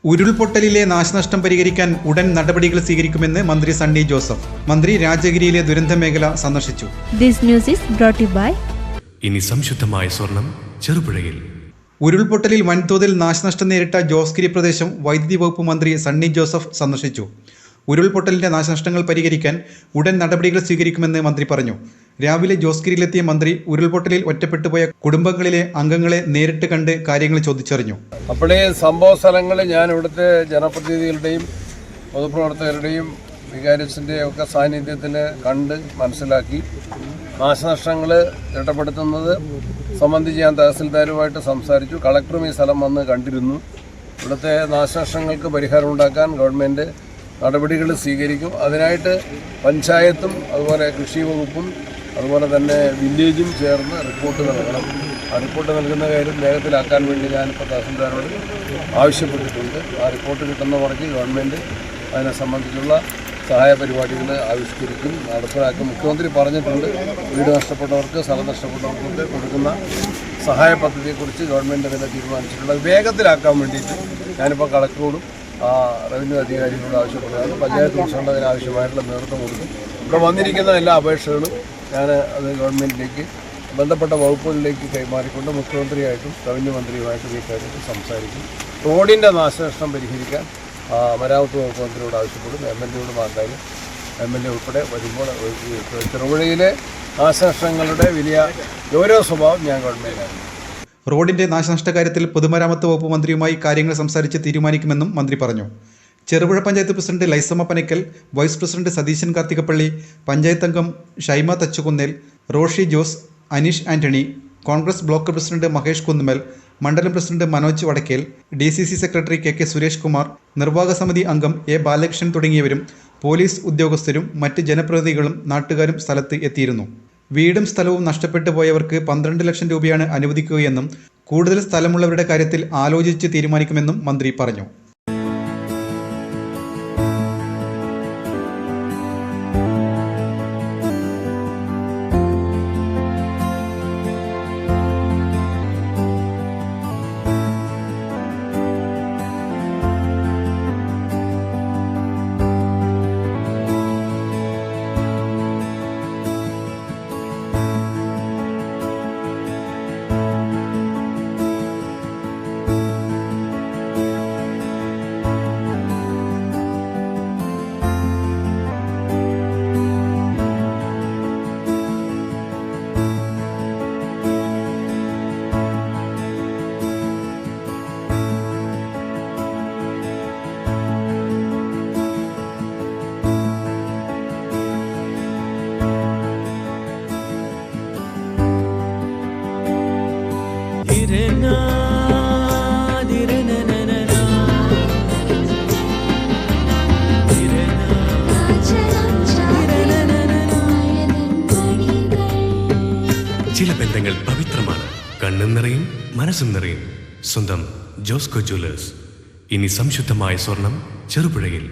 ഉരുൾപൊട്ടലിലെ നാശനഷ്ടം പരിഹരിക്കാൻ ഉടൻ നടപടികൾ സ്വീകരിക്കുമെന്ന് മന്ത്രി സണ്ണി ജോസഫ്. മന്ത്രി രാജഗിരിയിലെ ദുരന്ത മേഖല സന്ദർശിച്ചു. ഇനി സംശുദ്ധമായ സ്വർണം ചെറുപുഴയിൽ. ഉരുൾപൊട്ടലിൽ വൻതോതിൽ നാശനഷ്ടം നേരിട്ട ജോസ്ഗിരി പ്രദേശം വൈദ്യുതി വകുപ്പ് മന്ത്രി സണ്ണി ജോസഫ് സന്ദർശിച്ചു. ഉരുൾപൊട്ടലിന്റെ നാശനഷ്ടങ്ങൾ പരിഹരിക്കാൻ ഉടൻ നടപടികൾ സ്വീകരിക്കുമെന്ന് മന്ത്രി പറഞ്ഞു. രാവിലെ ജോസ്ഗിരിയിലെത്തിയ മന്ത്രി ഉരുൾപൊട്ടലിൽ ഒറ്റപ്പെട്ടുപോയ കുടുംബങ്ങളിലെ അംഗങ്ങളെ നേരിട്ട് കണ്ട് കാര്യങ്ങൾ ചോദിച്ചറിഞ്ഞു. അപ്പോഴേ സംഭവ സ്ഥലങ്ങളിൽ ഞാൻ ഇവിടുത്തെ ജനപ്രതിനിധികളുടെയും പൊതുപ്രവർത്തകരുടെയും വികാരിയസിൻ്റെയും ഒക്കെ സാന്നിധ്യത്തിൽ കണ്ട് മനസ്സിലാക്കി നാശനഷ്ടങ്ങൾ തിട്ടപ്പെടുത്തുന്നത് സംബന്ധിച്ച് ഞാൻ തഹസിൽദാരുമായിട്ട് സംസാരിച്ചു. കളക്ടറും ഈ സ്ഥലം വന്ന് കണ്ടിരുന്നു. ഇവിടുത്തെ നാശനഷ്ടങ്ങൾക്ക് പരിഹാരം ഉണ്ടാക്കാൻ ഗവൺമെൻറ് നടപടികൾ സ്വീകരിക്കും. അതിനായിട്ട് പഞ്ചായത്തും അതുപോലെ കൃഷി വകുപ്പും അതുപോലെ തന്നെ വില്ലേജും ചേർന്ന് റിപ്പോർട്ട് നൽകണം. ആ റിപ്പോർട്ട് നൽകുന്ന കാര്യം വേഗത്തിലാക്കാൻ വേണ്ടി ഞാനിപ്പോൾ തഹസിൽദാരോട് ആവശ്യപ്പെട്ടിട്ടുണ്ട്. ആ റിപ്പോർട്ട് കിട്ടുന്ന മുറയ്ക്ക് ഗവൺമെൻറ് അതിനെ സംബന്ധിച്ചുള്ള സഹായ പരിപാടികൾ ആവിഷ്കരിക്കും, നടപ്പിലാക്കും. മുഖ്യമന്ത്രി പറഞ്ഞിട്ടുണ്ട്, വീട് നഷ്ടപ്പെട്ടവർക്ക് സ്ഥലം നഷ്ടപ്പെട്ടവർക്കൊക്കെ കൊടുക്കുന്ന സഹായ പദ്ധതിയെക്കുറിച്ച് ഗവൺമെൻറ് തന്നെ തീരുമാനിച്ചിട്ടുണ്ട്. അത് വേഗത്തിലാക്കാൻ വേണ്ടിയിട്ട് ഞാനിപ്പോൾ കളക്ടറോടും റവന്യൂ അധികാരികളോട് ആവശ്യപ്പെടുകയാണ്. പഞ്ചായത്ത് പ്രസിഡന്റ് അതിനാവശ്യമായിട്ടുള്ള നേതൃത്വം കൊടുക്കും. ഇവിടെ വന്നിരിക്കുന്ന എല്ലാ അപേക്ഷകളും ഞാൻ അത് ഗവൺമെൻറ്റിലേക്ക് ബന്ധപ്പെട്ട വകുപ്പുകളിലേക്ക് കൈമാറിക്കൊണ്ട് മുഖ്യമന്ത്രിയായിട്ടും റവന്യൂ മന്ത്രിയുമായിട്ടും ഈ കാര്യത്തിൽ സംസാരിക്കും. റോഡിൻ്റെ നാശനഷ്ടം പരിഹരിക്കാൻ മരാമത്ത് വകുപ്പ് മന്ത്രിയോട് ആവശ്യപ്പെടും. MLA മാറ്റാനും MLA ഉൾപ്പെടെ വരുമ്പോൾ ചെറുപുഴയിലെ നാശനഷ്ടങ്ങളുടെ വലിയ ഗൗരവ സ്വഭാവം ഞാൻ ഗവൺമെൻറ്റിനാണ്. റോഡിന്റെ നാശനഷ്ട കാര്യത്തിൽ പൊതുമരാമത്ത് വകുപ്പ് മന്ത്രിയുമായി കാര്യങ്ങൾ സംസാരിച്ച് തീരുമാനിക്കുമെന്നും മന്ത്രി പറഞ്ഞു. Cherupuzha panchayat president Laisamma Panackal, vice president Satheesan Karthikappally, panchayat അംഗം ഷൈമ തച്ചുകുന്നേൽ, റോഷി ജോസ്, അനീഷ് ആന്റണി, കോൺഗ്രസ് ബ്ലോക്ക് പ്രസിഡന്റ് മഹേഷ് കുന്നുമൽ, മണ്ഡലം president Manoj Vadakkel, DCC secretary KK Suresh Kumar, നിർവാഹക സമിതി അംഗം A ബാലകൃഷ്ണൻ തുടങ്ങിയവരും പോലീസ് ഉദ്യോഗസ്ഥരും മറ്റ് ജനപ്രതിനിധികളും നാട്ടുകാരും സ്ഥലത്ത് എത്തിയിരുന്നു. വീടും സ്ഥലവും നഷ്ടപ്പെട്ടു പോയവർക്ക് 12 ലക്ഷം രൂപയാണ് അനുവദിക്കുകയെന്നും കൂടുതൽ സ്ഥലമുള്ളവരുടെ കാര്യത്തിൽ ആലോചിച്ച് തീരുമാനിക്കുമെന്നും മന്ത്രി പറഞ്ഞു. ചില ബന്ധങ്ങൾ പവിത്രമാണ്. കണ്ണും നിറയും മനസ്സും നിറയും. സ്വന്തം ജോസ്കോ ജ്വല്ലേഴ്സ്. ഇനി സംശുദ്ധമായ സ്വർണം ചെറുപുഴയിൽ.